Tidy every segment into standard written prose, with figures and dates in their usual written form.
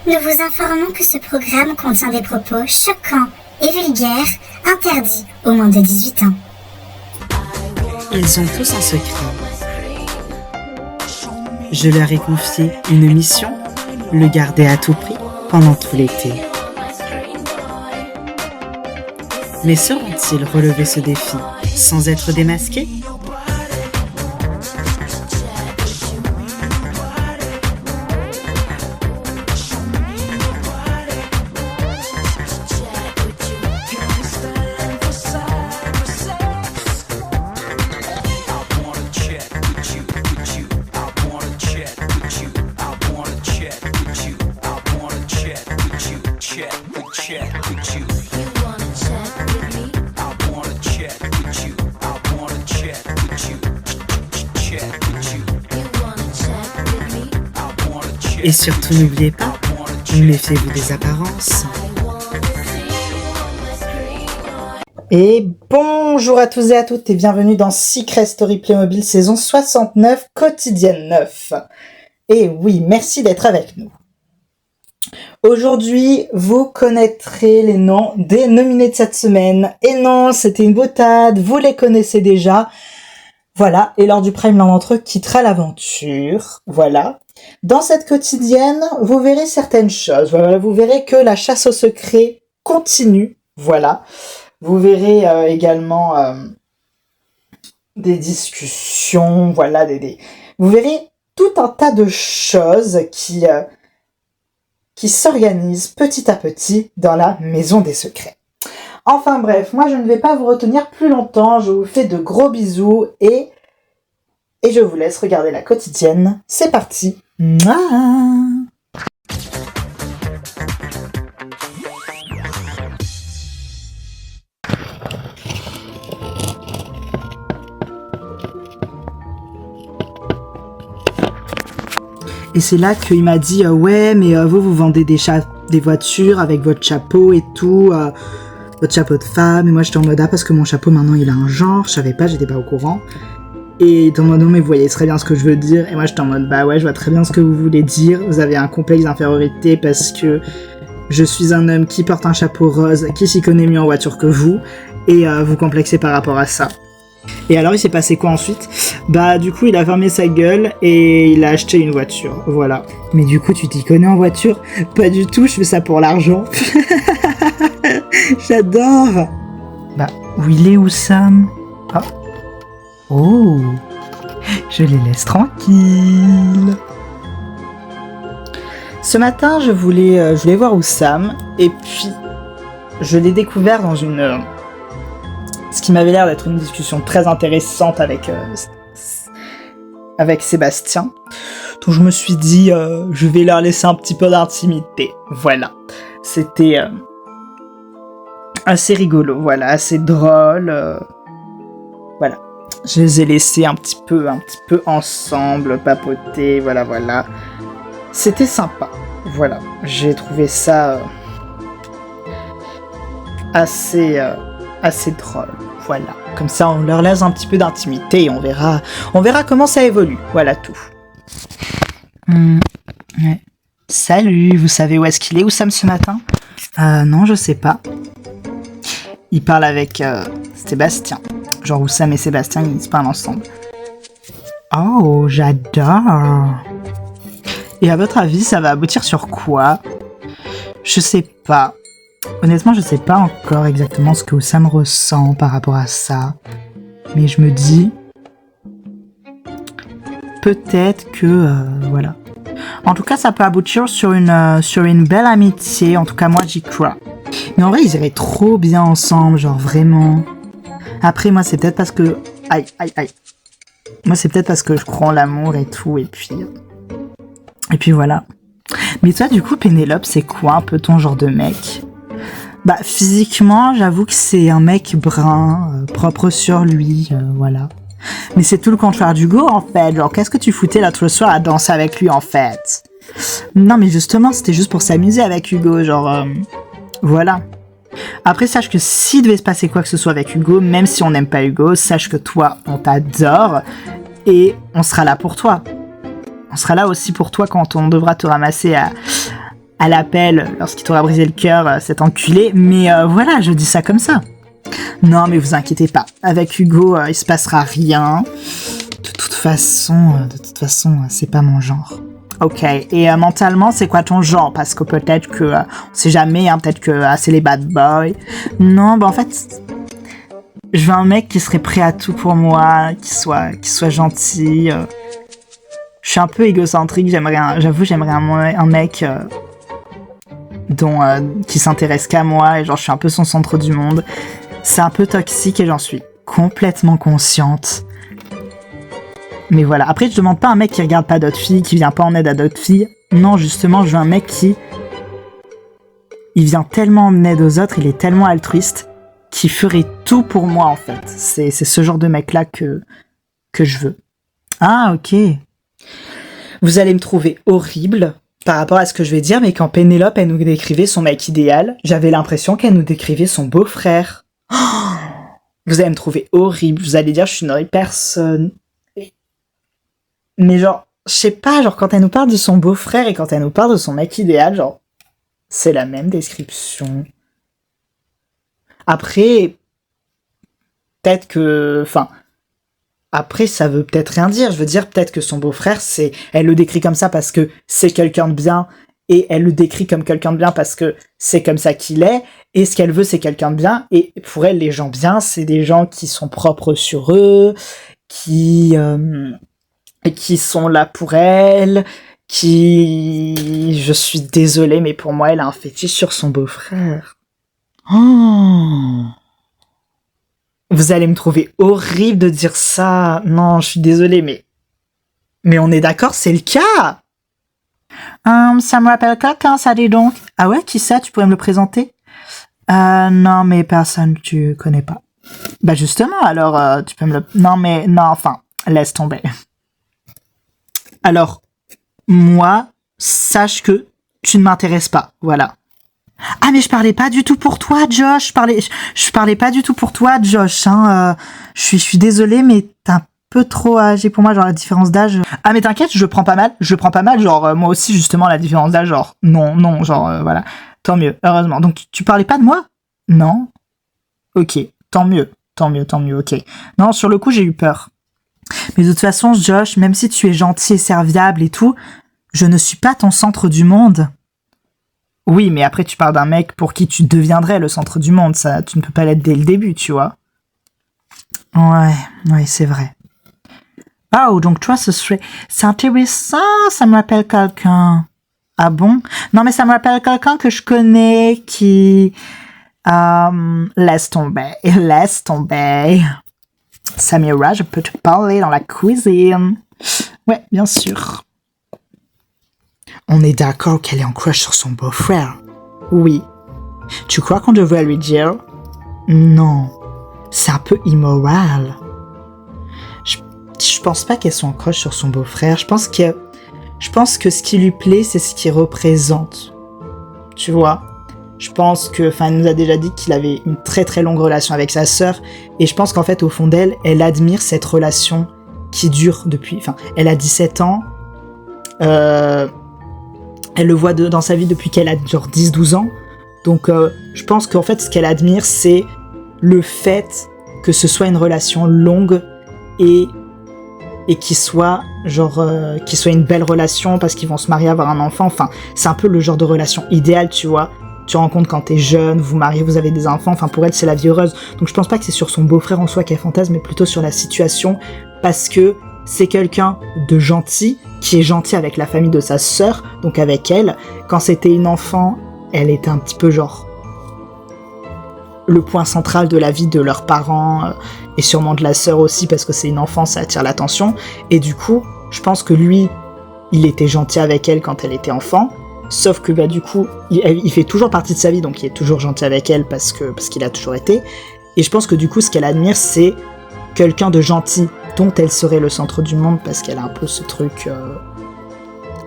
Nous vous informons que ce programme contient des propos choquants et vulgaires, interdits aux moins de 18 ans. Ils ont tous un secret. Je leur ai confié une mission, le garder à tout prix pendant tout l'été. Mais sauront-ils relever ce défi sans être démasqués ? Et surtout, n'oubliez pas, méfiez-vous des apparences. Et bonjour à tous et à toutes et bienvenue dans Secret Story Playmobil saison 69, quotidienne 9. Et oui, merci d'être avec nous. Aujourd'hui, vous connaîtrez les noms des nominés de cette semaine. Et non, c'était une boutade, vous les connaissez déjà. Voilà, et lors du prime, l'un d'entre eux quittera l'aventure. Voilà. Dans cette quotidienne, vous verrez certaines choses. Voilà, vous verrez que la chasse au secret continue. Voilà. Vous verrez également des discussions. Voilà, vous verrez tout un tas de choses qui s'organisent petit à petit dans la maison des secrets. Enfin bref, moi je ne vais pas vous retenir plus longtemps. Je vous fais de gros bisous et je vous laisse regarder la quotidienne. C'est parti. Mouah. Et c'est là qu'il m'a dit ouais mais vous vendez des voitures avec votre chapeau et tout, votre chapeau de femme. Et moi j'étais en mode parce que mon chapeau maintenant il a un genre, je savais pas, j'étais pas au courant. Et dans mon nom, mais vous voyez très bien ce que je veux dire. Et moi, j'étais en mode, bah ouais, je vois très bien ce que vous voulez dire. Vous avez un complexe d'infériorité parce que je suis un homme qui porte un chapeau rose, qui s'y connaît mieux en voiture que vous. Et vous complexez par rapport à ça. Et alors, il s'est passé quoi ensuite ? Bah, du coup, il a fermé sa gueule et il a acheté une voiture. Voilà. Mais du coup, tu t'y connais en voiture ? Pas du tout, je fais ça pour l'argent. J'adore. Bah, où il est, Oussam ? Ah. Oh, je les laisse tranquilles. Ce matin, je voulais voir Oussam et puis je l'ai découvert dans ce qui m'avait l'air d'être une discussion très intéressante avec Sébastien. Donc je me suis dit, je vais leur laisser un petit peu d'intimité. Voilà, c'était assez rigolo, voilà, assez drôle. Voilà. Je les ai laissés un petit peu ensemble, papoter, voilà. C'était sympa, voilà. J'ai trouvé ça assez drôle, voilà. Comme ça, on leur laisse un petit peu d'intimité et on verra comment ça évolue, voilà tout. Ouais. Salut, vous savez où est-ce qu'il est, Oussam, ce matin ? Non, je sais pas. Il parle avec Sébastien. Genre Oussam et Sébastien, ils se parlent ensemble. Oh, j'adore. Et à votre avis, ça va aboutir sur quoi ? Je sais pas. Honnêtement, je sais pas encore exactement ce que Oussam ressent par rapport à ça. Mais je me dis... Peut-être que... voilà. En tout cas, ça peut aboutir sur une belle amitié. En tout cas, moi, j'y crois. Mais en vrai, ils iraient trop bien ensemble, genre vraiment... Après, moi, c'est peut-être parce que... Aïe. Moi, c'est peut-être parce que je crois en l'amour et tout, et puis voilà. Mais toi, du coup, Pénélope, c'est quoi un peu ton genre de mec ? Bah, physiquement, j'avoue que c'est un mec brun, propre sur lui, voilà. Mais c'est tout le contraire d'Hugo, en fait. Genre, qu'est-ce que tu foutais l'autre soir à danser avec lui, en fait ? Non, mais justement, c'était juste pour s'amuser avec Hugo, genre... voilà. Après, sache que s'il devait se passer quoi que ce soit avec Hugo, même si on n'aime pas Hugo, sache que toi, on t'adore et on sera là pour toi. On sera là aussi pour toi quand on devra te ramasser à l'appel lorsqu'il t'aura brisé le cœur, cet enculé, mais voilà, je dis ça comme ça. Non, mais vous inquiétez pas, avec Hugo, il se passera rien. De toute façon, c'est pas mon genre. Ok, et mentalement, c'est quoi ton genre? Parce que peut-être que, on sait jamais, hein, peut-être que c'est les bad boys. Non, en fait, je veux un mec qui serait prêt à tout pour moi, qui soit gentil. Je suis un peu égocentrique, j'aimerais un mec qui s'intéresse qu'à moi, et genre je suis un peu son centre du monde. C'est un peu toxique et j'en suis complètement consciente. Mais voilà, après je demande pas un mec qui regarde pas d'autres filles, qui vient pas en aide à d'autres filles. Non, justement, je veux un mec il vient tellement en aide aux autres, il est tellement altruiste, qu'il ferait tout pour moi en fait. C'est ce genre de mec là que je veux. Ah, ok. Vous allez me trouver horrible par rapport à ce que je vais dire, mais quand Pénélope, elle nous décrivait son mec idéal, j'avais l'impression qu'elle nous décrivait son beau-frère. Oh, vous allez me trouver horrible, vous allez dire je suis une horrible personne. Mais genre, je sais pas, genre quand elle nous parle de son beau-frère et quand elle nous parle de son mec idéal, genre, c'est la même description. Après, peut-être que... Enfin, après, ça veut peut-être rien dire. Je veux dire, peut-être que son beau-frère, elle le décrit comme ça parce que c'est quelqu'un de bien, et elle le décrit comme quelqu'un de bien parce que c'est comme ça qu'il est, et ce qu'elle veut, c'est quelqu'un de bien, et pour elle, les gens bien, c'est des gens qui sont propres sur eux, qui sont là pour elle, je suis désolée, mais pour moi, elle a un fétiche sur son beau-frère. Oh. Vous allez me trouver horrible de dire ça. Non, je suis désolée, mais on est d'accord, c'est le cas. Ça me rappelle quelqu'un, ça dit donc. Ah ouais, qui ça? Tu pourrais me le présenter? Non, mais personne, tu connais pas. Bah justement, alors, tu peux me le... Non, enfin, laisse tomber. Alors, moi, sache que tu ne m'intéresses pas, voilà. Ah, mais je parlais pas du tout pour toi, Josh. Je parlais pas du tout pour toi, Josh. Hein. Je suis désolée, mais t'es un peu trop âgé pour moi, genre la différence d'âge. Ah, mais t'inquiète, je le prends pas mal. Genre moi aussi, justement, la différence d'âge, genre non, genre voilà. Tant mieux, heureusement. Donc tu parlais pas de moi? Non. Ok, tant mieux, ok. Non, sur le coup, j'ai eu peur. Mais de toute façon, Josh, même si tu es gentil et serviable et tout, je ne suis pas ton centre du monde. Oui, mais après, tu parles d'un mec pour qui tu deviendrais le centre du monde. Ça, tu ne peux pas l'être dès le début, tu vois. Ouais, c'est vrai. Oh, donc toi, c'est intéressant, ça me rappelle quelqu'un. Ah bon? Non, mais ça me rappelle quelqu'un que je connais qui... laisse tomber. Samira, je peux te parler dans la cuisine. Ouais, bien sûr. On est d'accord qu'elle est en crush sur son beau-frère. Oui. Tu crois qu'on devrait lui dire? Non. C'est un peu immoral. Je pense pas qu'elle soit en crush sur son beau-frère. Je pense que ce qui lui plaît, c'est ce qu'il représente. Tu vois? Je pense que, elle nous a déjà dit qu'il avait une très très longue relation avec sa sœur. Et je pense qu'en fait, au fond d'elle, elle admire cette relation qui dure depuis... elle a 17 ans. Elle le voit dans sa vie depuis qu'elle a genre 10-12 ans. Donc je pense qu'en fait ce qu'elle admire c'est le fait que ce soit une relation longue et qui soit une belle relation parce qu'ils vont se marier, avoir un enfant. Enfin, c'est un peu le genre de relation idéale, tu vois. Tu rencontres quand t'es jeune, vous mariez, vous avez des enfants. Enfin, pour elle, c'est la vie heureuse. Donc je pense pas que c'est sur son beau-frère en soi qu'elle fantasme, mais plutôt sur la situation parce que c'est quelqu'un de gentil, qui est gentil avec la famille de sa sœur, donc avec elle. Quand c'était une enfant, elle était un petit peu genre le point central de la vie de leurs parents, et sûrement de la sœur aussi, parce que c'est une enfant, ça attire l'attention. Et du coup, je pense que lui, il était gentil avec elle quand elle était enfant, sauf que du coup, il fait toujours partie de sa vie, donc il est toujours gentil avec elle parce qu'il a toujours été. Et je pense que du coup, ce qu'elle admire, c'est quelqu'un de gentil, dont elle serait le centre du monde parce qu'elle a un peu ce truc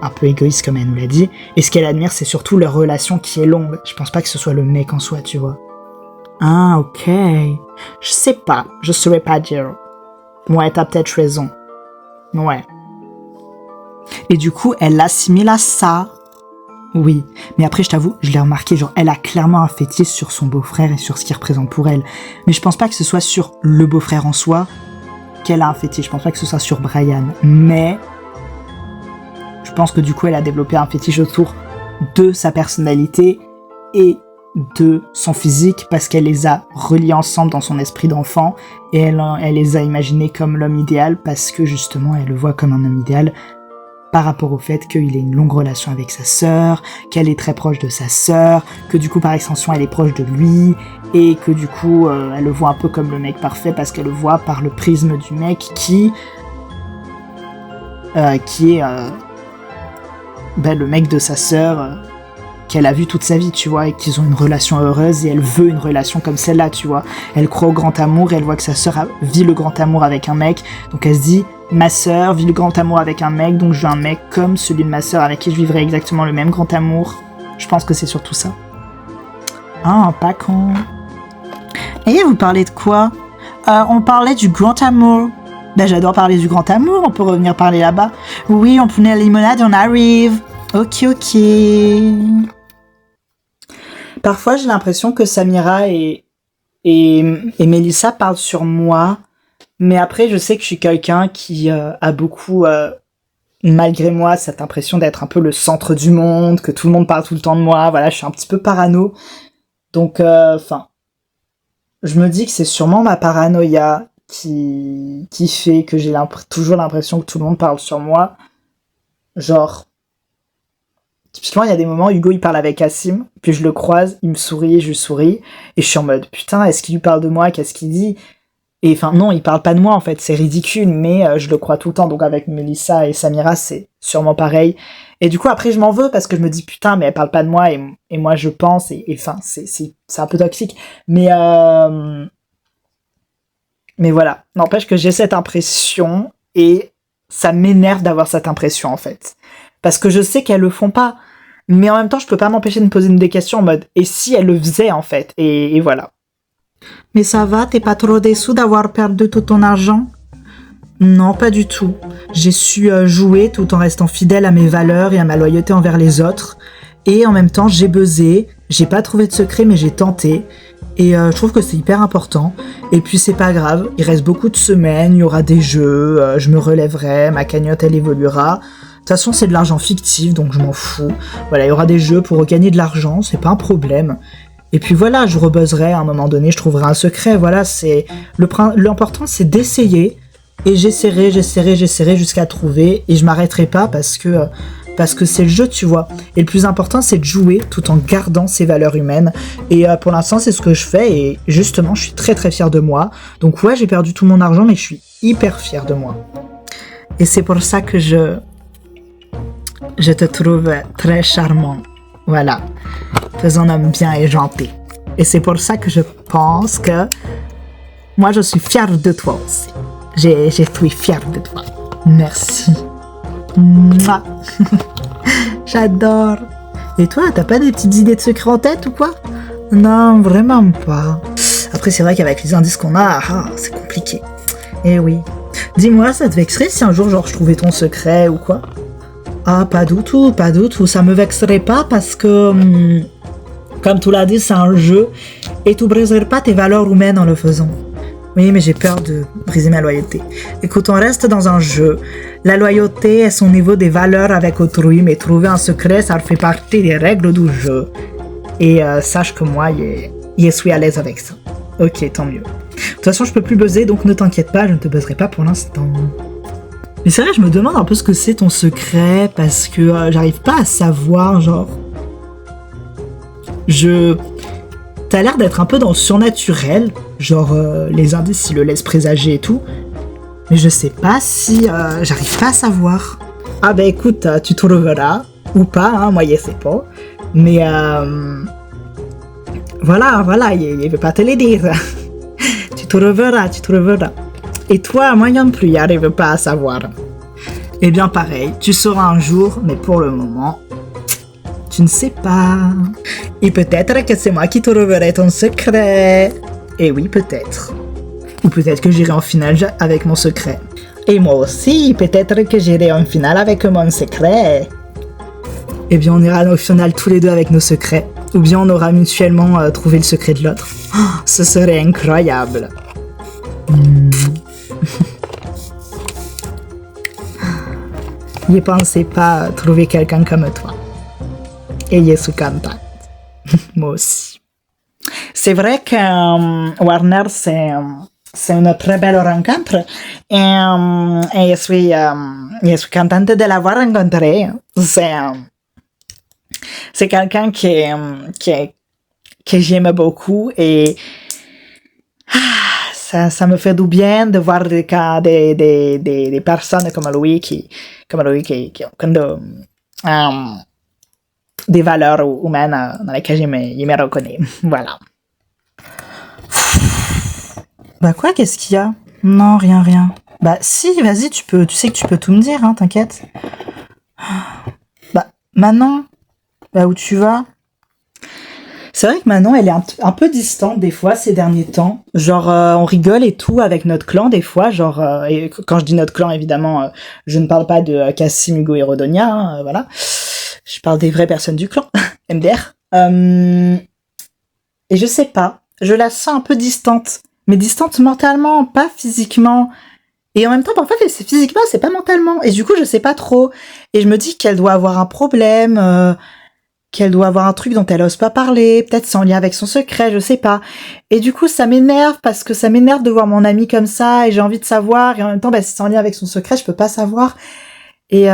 un peu égoïste comme elle nous l'a dit. Et ce qu'elle admire, c'est surtout leur relation qui est longue. Je pense pas que ce soit le mec en soi, tu vois. Ah, ok. Je sais pas, je saurais pas dire. Ouais, t'as peut-être raison. Ouais. Et du coup, elle l'assimile à ça. Oui, mais après je t'avoue, je l'ai remarqué, genre elle a clairement un fétiche sur son beau-frère et sur ce qu'il représente pour elle. Mais je pense pas que ce soit sur le beau-frère en soi qu'elle a un fétiche, je pense pas que ce soit sur Brian. Mais je pense que du coup elle a développé un fétiche autour de sa personnalité et de son physique parce qu'elle les a reliés ensemble dans son esprit d'enfant et elle les a imaginés comme l'homme idéal parce que justement elle le voit comme un homme idéal par rapport au fait qu'il ait une longue relation avec sa sœur, qu'elle est très proche de sa sœur, que du coup par extension elle est proche de lui et que du coup elle le voit un peu comme le mec parfait parce qu'elle le voit par le prisme du mec qui est le mec de sa sœur qu'elle a vu toute sa vie, tu vois, et qu'ils ont une relation heureuse et elle veut une relation comme celle-là, tu vois. Elle croit au grand amour et elle voit que sa sœur vit le grand amour avec un mec, donc elle se dit, ma sœur vit le grand amour avec un mec, donc je veux un mec comme celui de ma sœur avec qui je vivrai exactement le même grand amour. Je pense que c'est surtout ça. Ah, pas con. Et vous parlez de quoi? On parlait du grand amour. Ben j'adore parler du grand amour, on peut revenir parler là-bas. Oui, on prenait la limonade, on arrive. Ok. Parfois, j'ai l'impression que Samira et Mélissa parlent sur moi, mais après, je sais que je suis quelqu'un qui a beaucoup, malgré moi, cette impression d'être un peu le centre du monde, que tout le monde parle tout le temps de moi. Voilà, je suis un petit peu parano. Donc, je me dis que c'est sûrement ma paranoïa qui fait que j'ai toujours l'impression que tout le monde parle sur moi. Genre, typiquement, il y a des moments, Hugo, il parle avec Assim, puis je le croise, il me sourit et je lui souris, et je suis en mode, putain, est-ce qu'il lui parle de moi, qu'est-ce qu'il dit? Et enfin, non, il parle pas de moi, en fait, c'est ridicule, mais je le crois tout le temps, donc avec Mélissa et Samira, c'est sûrement pareil. Et du coup, après, je m'en veux, parce que je me dis, putain, mais elle parle pas de moi, et moi, je pense, et enfin, c'est un peu toxique, mais voilà, n'empêche que j'ai cette impression, et ça m'énerve d'avoir cette impression, en fait. Parce que je sais qu'elles le font pas. Mais en même temps, je peux pas m'empêcher de me poser des questions en mode « Et si elle le faisait, en fait ?» Et voilà. Mais ça va, t'es pas trop déçu d'avoir perdu tout ton argent? Non, pas du tout. J'ai su jouer tout en restant fidèle à mes valeurs et à ma loyauté envers les autres. Et en même temps, j'ai buzzé. J'ai pas trouvé de secret, mais j'ai tenté. Et je trouve que c'est hyper important. Et puis c'est pas grave, il reste beaucoup de semaines, il y aura des jeux, je me relèverai, ma cagnotte elle évoluera. De toute façon, c'est de l'argent fictif, donc je m'en fous. Voilà, il y aura des jeux pour gagner de l'argent, c'est pas un problème. Et puis voilà, je rebuzzerai à un moment donné, je trouverai un secret. Voilà, c'est l'important, c'est d'essayer. Et j'essaierai jusqu'à trouver. Et je m'arrêterai pas parce que c'est le jeu, tu vois. Et le plus important, c'est de jouer tout en gardant ses valeurs humaines. Et pour l'instant, c'est ce que je fais. Et justement, je suis très très fière de moi. Donc ouais, j'ai perdu tout mon argent, mais je suis hyper fière de moi. Et c'est pour ça que je te trouve très charmant. Voilà. Tu un homme bien et gentil. Et c'est pour ça que je pense que moi, je suis fière de toi aussi. Je suis fière de toi. Merci. Mouah. J'adore. Et toi, t'as pas des petites idées de secrets en tête ou quoi? Non, vraiment pas. Après, c'est vrai qu'avec les indices qu'on a, c'est compliqué. Eh oui. Dis-moi, ça te vexerait si un jour, genre, je trouvais ton secret ou quoi? Ah, pas du tout. Ça me vexerait pas parce que, comme tu l'as dit, c'est un jeu et tu briserais pas tes valeurs humaines en le faisant. Oui, mais j'ai peur de briser ma loyauté. Écoute, on reste dans un jeu. La loyauté est son niveau des valeurs avec autrui, mais trouver un secret, ça fait partie des règles du jeu. Et sache que moi, je suis à l'aise avec ça. Ok, tant mieux. De toute façon, je peux plus buzzer, donc ne t'inquiète pas, je ne te buzzerai pas pour l'instant. Mais c'est vrai, je me demande un peu ce que c'est ton secret, parce que j'arrive pas à savoir, genre... T'as l'air d'être un peu dans le surnaturel, genre les indices ils le laissent présager et tout, mais je sais pas si j'arrive pas à savoir. Ah bah écoute, tu trouveras, ou pas, hein, moi je sais pas, mais voilà, il veut pas te le dire. tu trouveras. Et toi, moi non plus, j'arrive pas à savoir. Eh bien pareil, tu sauras un jour, mais pour le moment... Tu ne sais pas. Et peut-être que c'est moi qui te trouverai ton secret. Et oui, peut-être. Ou peut-être que j'irai en finale avec mon secret. Et moi aussi, peut-être que j'irai en finale avec mon secret. eh bien on ira au final tous les deux avec nos secrets. Ou bien on aura mutuellement trouvé le secret de l'autre. Oh, ce serait incroyable. N'y pensez pas trouver quelqu'un comme toi. Et je suis contente. Moi aussi. C'est vrai que Warner, c'est une très belle rencontre. Et je suis contente de l'avoir rencontré. C'est quelqu'un que j'aime beaucoup et ça me fait du bien de voir des cas des personnes comme lui qui ont des valeurs humaines dans lesquelles je me reconnais. Voilà. Bah quoi, qu'est-ce qu'il y a? Non, rien. Bah si, vas-y, tu sais que tu peux tout me dire, hein, t'inquiète. Bah, Manon, là où tu vas? C'est vrai que Manon, elle est un peu distante des fois ces derniers temps. Genre, on rigole et tout avec notre clan des fois. Genre, et quand je dis notre clan, évidemment, je ne parle pas de Cassim, Hugo et Rodonia, hein, voilà. Je parle des vraies personnes du clan, MDR. Et je sais pas, je la sens un peu distante. Mais distante mentalement, pas physiquement. Et en même temps, parfois, c'est physiquement, c'est pas mentalement. Et du coup, je sais pas trop. Et je me dis qu'elle doit avoir un problème, qu'elle doit avoir un truc dont elle ose pas parler, peut-être c'est en lien avec son secret, je sais pas. Et du coup, ça m'énerve parce que ça m'énerve de voir mon amie comme ça et j'ai envie de savoir. Et en même temps, si c'est en lien avec son secret, je peux pas savoir. Et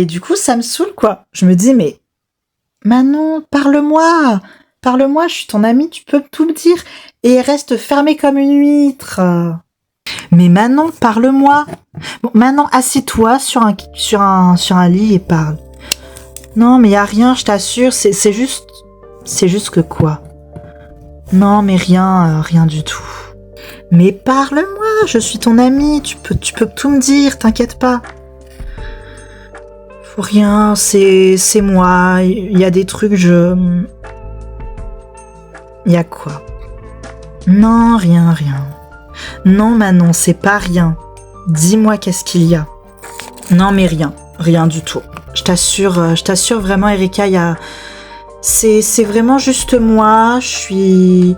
du coup, ça me saoule, quoi. Je me dis, mais Manon, parle-moi, je suis ton amie, tu peux tout me dire. Et elle reste fermée comme une huître. Mais Manon, parle-moi. Bon, Manon, assis-toi sur un lit et parle. Non, mais y a rien, je t'assure, c'est juste que quoi? Non, mais rien du tout. Mais parle-moi, je suis ton amie, tu peux tout me dire, t'inquiète pas. Faut rien, c'est moi, il y a des trucs, il y a quoi? Non, rien. Non, Manon, c'est pas rien. Dis-moi qu'est-ce qu'il y a. Non, mais rien du tout. Je t'assure vraiment, Erika, c'est vraiment juste moi. Il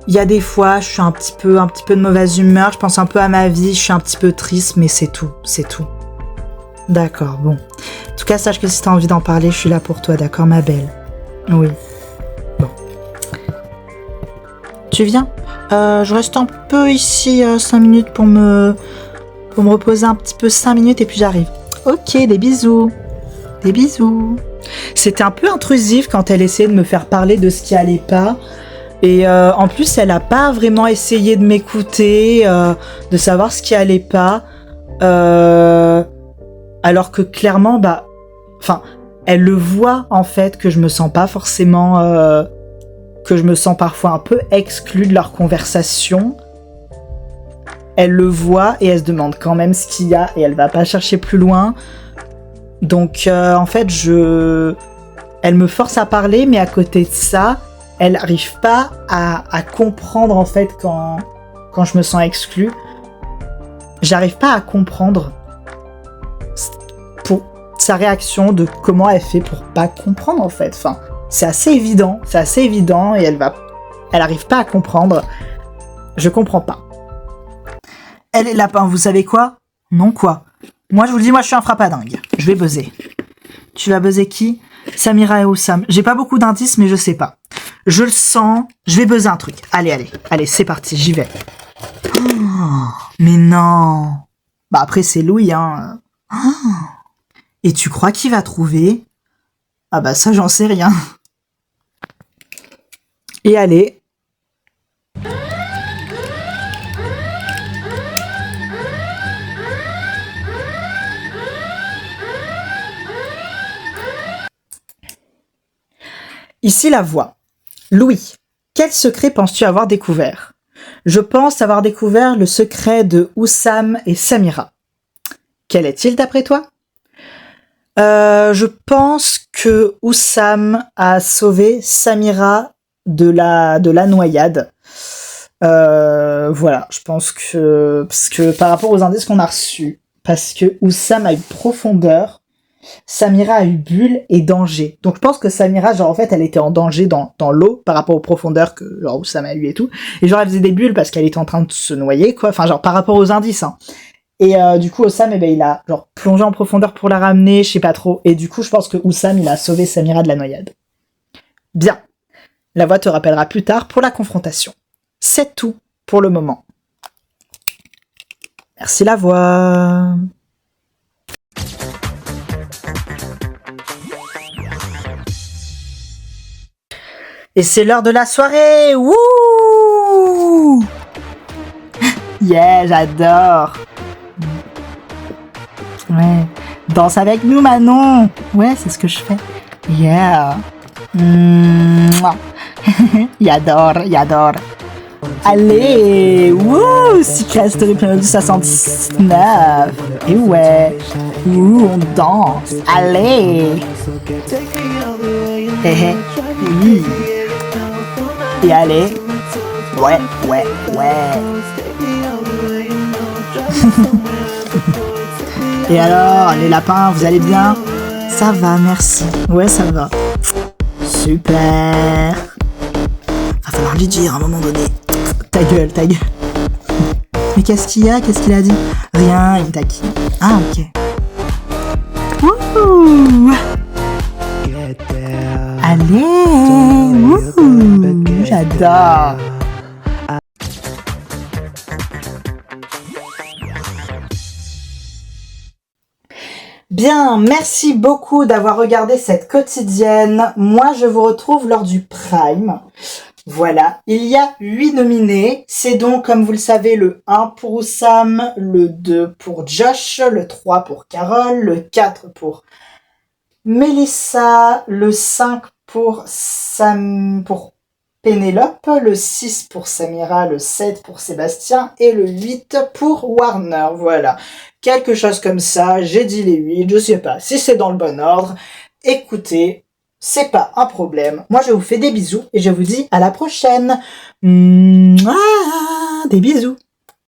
y a des fois, je suis un petit peu de mauvaise humeur. Je pense un peu à ma vie. Je suis un petit peu triste, mais c'est tout. D'accord, bon. En tout cas, sache que si t'as envie d'en parler, je suis là pour toi, d'accord, ma belle? Oui. Bon. Tu viens? Je reste un peu ici 5 minutes pour me reposer un petit peu 5 minutes et puis j'arrive. Ok, des bisous. C'était un peu intrusif quand elle essayait de me faire parler de ce qui allait pas. Et en plus, elle a pas vraiment essayé de m'écouter, de savoir ce qui allait pas. Alors que clairement, elle le voit en fait que je me sens pas forcément... que je me sens parfois un peu exclue de leur conversation. Elle le voit et elle se demande quand même ce qu'il y a et elle va pas chercher plus loin. Donc en fait, elle me force à parler, mais à côté de ça, elle n'arrive pas à comprendre en fait quand je me sens exclue. J'arrive pas à comprendre pour sa réaction de comment elle fait pour pas comprendre en fait. Enfin, c'est assez évident et elle arrive pas à comprendre. Je comprends pas. Elle est lapin, vous savez quoi? Non quoi? Moi je vous le dis, moi je suis un frappadingue. Je vais buzzer. Tu vas buzzer qui? Samira et Oussam. J'ai pas beaucoup d'indices mais je sais pas. Je le sens, je vais buzzer un truc. Allez, c'est parti, j'y vais. Oh, mais non. Bah après c'est Louis, hein. Oh. Et tu crois qu'il va trouver? Ah bah ça j'en sais rien. Et allez. Ici la voix. Louis, quel secret penses-tu avoir découvert? Je pense avoir découvert le secret de Oussam et Samira. Quel est-il d'après toi? Je pense que Oussam a sauvé Samira de la noyade. Voilà, je pense que... Parce que par rapport aux indices qu'on a reçus, parce que Oussam a eu profondeur, Samira a eu bulle et danger. Donc je pense que Samira, genre en fait, elle était en danger dans l'eau par rapport aux profondeurs que genre Oussam a eu et tout. Et genre elle faisait des bulles parce qu'elle était en train de se noyer, quoi. Enfin genre par rapport aux indices, hein. Et du coup Oussam, eh ben, il a genre plongé en profondeur pour la ramener, je sais pas trop. Et du coup je pense que Oussam, il a sauvé Samira de la noyade. Bien. La voix te rappellera plus tard pour la confrontation. C'est tout pour le moment. Merci la voix. Et c'est l'heure de la soirée. Wouh! Yeah, j'adore. Ouais. Danse avec nous, Manon. Ouais, c'est ce que je fais. Yeah. Y'adore. Allez, wouh, Secret Story Piano du 69. Et ouais, wouh, on danse. Allez. Oui. Et allez. Ouais. Et alors, les lapins, vous allez bien? Ça va, merci. Ouais, ça va. Super. Va falloir lui dire à un moment donné. Ta gueule. Mais qu'est-ce qu'il y a? Qu'est-ce qu'il a dit? Rien, il me taquine. Ah, ok. Wouhou! Allez! Wouhou! J'adore! Bien, merci beaucoup d'avoir regardé cette quotidienne. Moi, je vous retrouve lors du Prime. Voilà, il y a 8 nominés. C'est donc, comme vous le savez, le 1 pour Oussam, le 2 pour Josh, le 3 pour Carole, le 4 pour Mélissa, le 5 pour Pénélope, le 6 pour Samira, le 7 pour Sébastien et le 8 pour Warner. Voilà, quelque chose comme ça, j'ai dit les 8, je sais pas si c'est dans le bon ordre. Écoutez, c'est pas un problème. Moi, je vous fais des bisous et je vous dis à la prochaine. Mouah, des bisous.